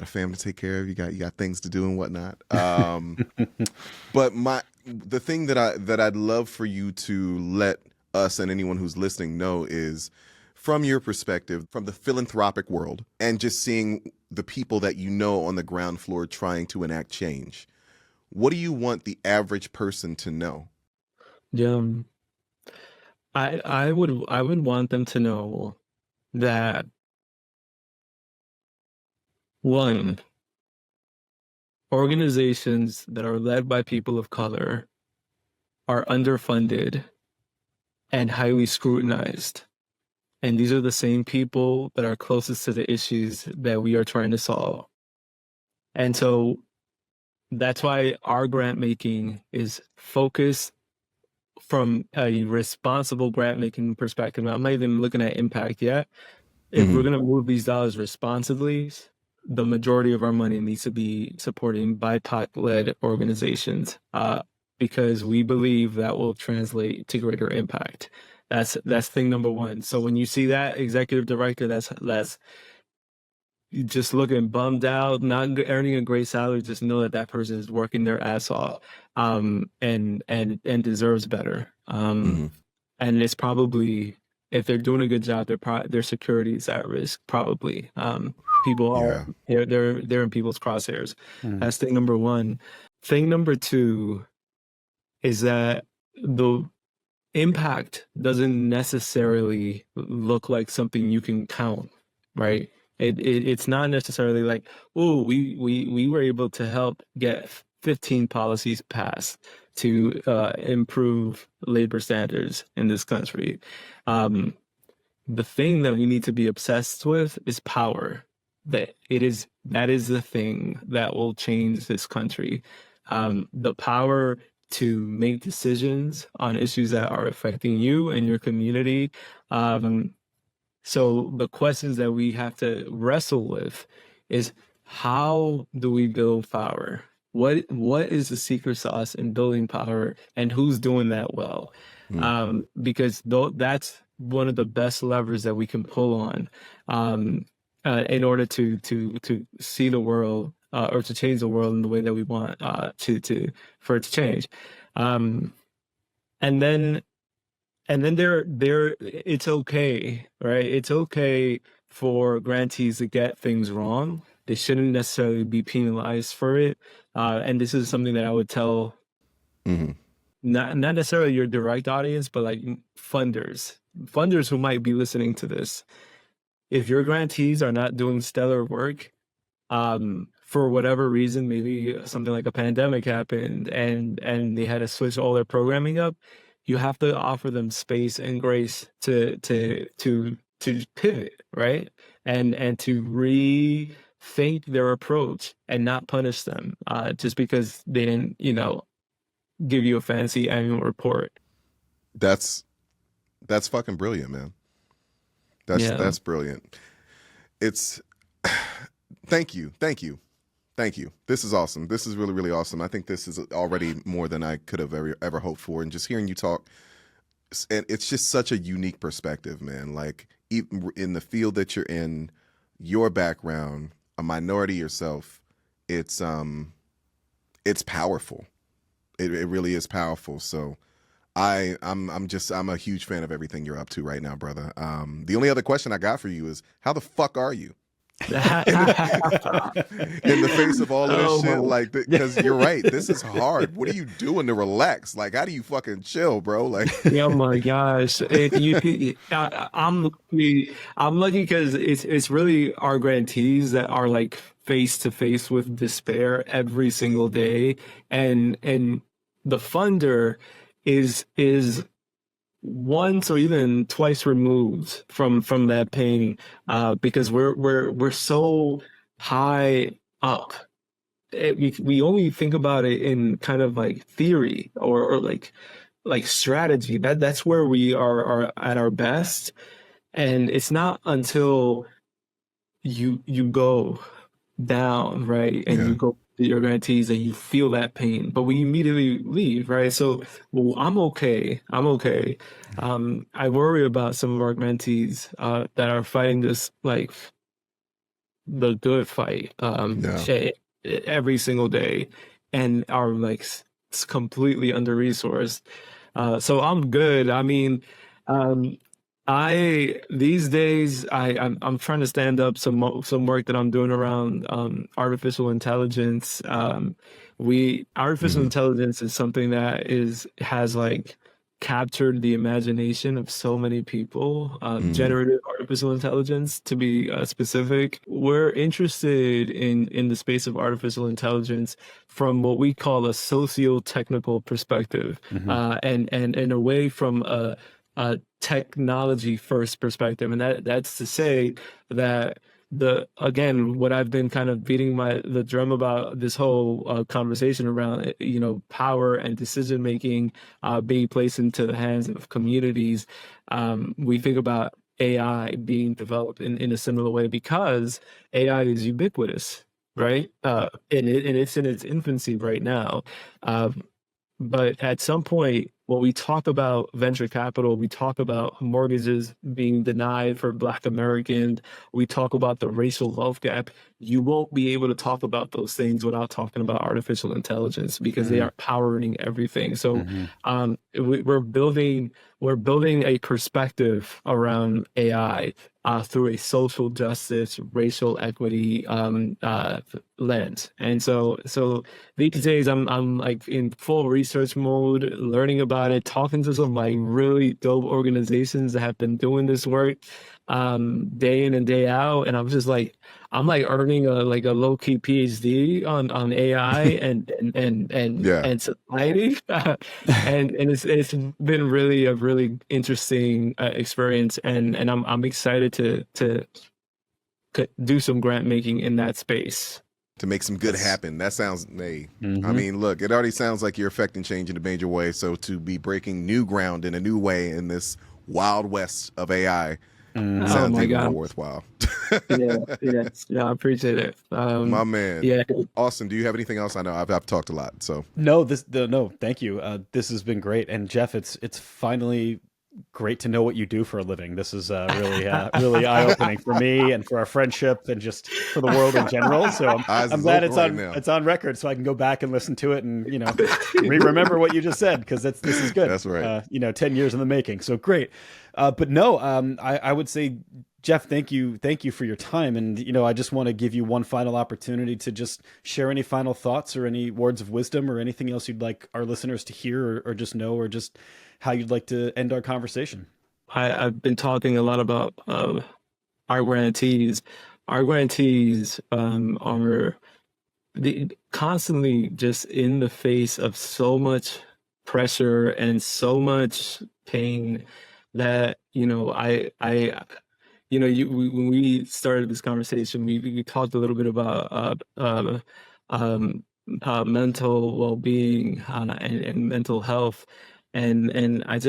family to take care of. You got things to do and whatnot. But the thing that I'd love for you to let us and anyone who's listening know is from your perspective, from the philanthropic world, and just seeing the people that you know on the ground floor trying to enact change. What do you want the average person to know? Yeah. I would want them to know that one, organizations that are led by people of color are underfunded and highly scrutinized. And these are the same people that are closest to the issues that we are trying to solve. And so that's why our grant making is focused from a responsible grant making perspective. I'm not even looking at impact yet. If we're going to move these dollars responsibly, the majority of our money needs to be supporting BIPOC-led organizations, because we believe that will translate to greater impact. That's thing number one. So when you see that executive director, that's just looking bummed out, not earning a great salary, just know that person is working their ass off, and deserves better. And it's probably, if they're doing a good job, their security is at risk. Probably, people are they're in people's crosshairs. That's thing number one. Thing number two is that the impact doesn't necessarily look like something you can count, right? It's not necessarily like, oh, we were able to help get 15 policies passed to improve labor standards in this country. The thing that we need to be obsessed with is power. That is the thing that will change this country. The power to make decisions on issues that are affecting you and your community. So the questions that we have to wrestle with is, how do we build power? What is the secret sauce in building power, and who's doing that well? Because that's one of the best levers that we can pull on, in order to see the world, or to change the world in the way that we want for it to change. And then it's okay, right? It's okay for grantees to get things wrong. They shouldn't necessarily be penalized for it. And this is something that I would tell, not necessarily your direct audience, but like funders who might be listening to this. If your grantees are not doing stellar work, for whatever reason, maybe something like a pandemic happened and they had to switch all their programming up, you have to offer them space and grace to to pivot, right? And to rethink their approach and not punish them just because they didn't, give you a fancy annual report. That's fucking brilliant, man. Yeah. That's brilliant. It's thank you. This is awesome. This is really, really awesome. I think this is already more than I could have ever hoped for. And just hearing you talk, and it's just such a unique perspective, man. Like, even in the field that you're in, your background, a minority yourself, it's powerful. It really is powerful. So I'm a huge fan of everything you're up to right now, brother. The only other question I got for you is, how the fuck are you? In the face of all of this shit, like, because you're right, this is hard. What are you doing to relax? Like, how do you fucking chill, bro? Like, oh my gosh, I'm lucky because it's really our grantees that are like face to face with despair every single day, and the funder is once or even twice removed from that pain, because we're so high up. We only think about it in kind of like theory or like strategy. That's where we are at our best, and it's not until you go down, right, and you go to your grantees and you feel that pain, but we immediately leave, right? So, well, I'm okay. I worry about some of our grantees that are fighting this, like, the good fight every single day, and are like completely under resourced. So I'm good. I mean, these days I'm trying to stand up some work that I'm doing around artificial intelligence. Artificial intelligence is something that has like captured the imagination of so many people. Generative artificial intelligence, to be specific. We're interested in the space of artificial intelligence from what we call a socio-technical perspective, and away from a technology first perspective. And that's to say that again, what I've been kind of beating the drum about this whole conversation around, power and decision making being placed into the hands of communities. We think about AI being developed in a similar way because AI is ubiquitous, right? And it's in its infancy right now. But at some point, when we talk about venture capital, we talk about mortgages being denied for Black Americans, we talk about the racial wealth gap, you won't be able to talk about those things without talking about artificial intelligence, because they are powering everything. So we're building a perspective around AI through a social justice, racial equity lens. And so these days I'm like in full research mode, learning about it, talking to some like really dope organizations that have been doing this work day in and day out. And I'm earning a low-key PhD on AI and society. and it's been really a really interesting experience, and I'm excited to do some grant making in that space. To make some good happen. That sounds, I mean, look, it already sounds like you're affecting change in a major way. So to be breaking new ground in a new way in this wild west of AI sounds even more worthwhile. Yeah, I appreciate it. My man. Yeah. Austin, do you have anything else? I know I've talked a lot. So no, thank you. This has been great. And Jeff, it's finally great to know what you do for a living. This is really eye-opening for me and for our friendship and just for the world in general. So I'm glad it's on record, so I can go back and listen to it and remember what you just said, because this is good. That's right. 10 years in the making. So great. But no, I would say, Jeff, thank you for your time. And I just want to give you one final opportunity to just share any final thoughts or any words of wisdom or anything else you'd like our listeners to hear or just know, or just how you'd like to end our conversation. I've been talking a lot about our grantees. Our grantees are constantly just in the face of so much pressure and so much pain that when we started this conversation, we talked a little bit about mental well-being and mental health, and I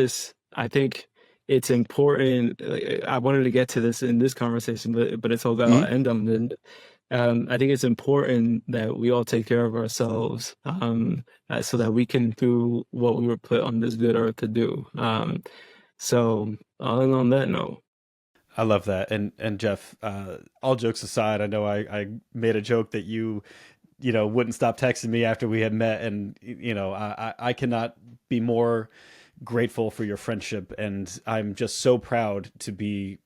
think it's important. I wanted to get to this in this conversation, but it's all got to end on it. I think it's important that we all take care of ourselves, so that we can do what we were put on this good earth to do. So on that note. I love that. And Jeff, all jokes aside, I know I made a joke that you wouldn't stop texting me after we had met. And, I cannot be more grateful for your friendship. And I'm just so proud to be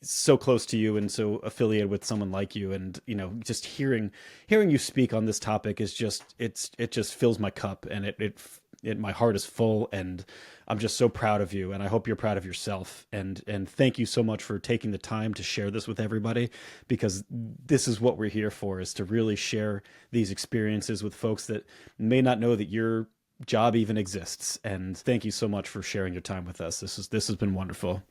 so close to you and so affiliated with someone like you. And, just hearing you speak on this topic is it just fills my cup, and my heart is full, and I'm just so proud of you, and I hope you're proud of yourself. And thank you so much for taking the time to share this with everybody, because this is what we're here for, is to really share these experiences with folks that may not know that your job even exists. And thank you so much for sharing your time with us. This has been wonderful.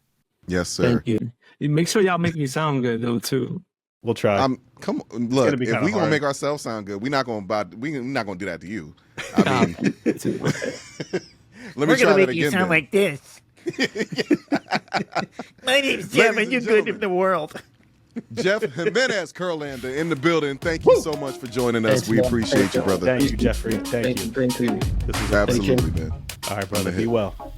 Yes, sir. Thank you. Make sure y'all make me sound good though too. We'll try. Come on, look. If we gonna make ourselves sound good, we're not gonna do that to you. I mean, let me try that again. We're gonna make you sound like this. My name's Jeff, and you're good in the world. Jeff Jiménez-Kurlander in the building. Thank you so much for joining us. We appreciate you, brother. Thank you, Jeffrey. Thank you. Thank you. This is absolutely, man. All right, brother. Be well.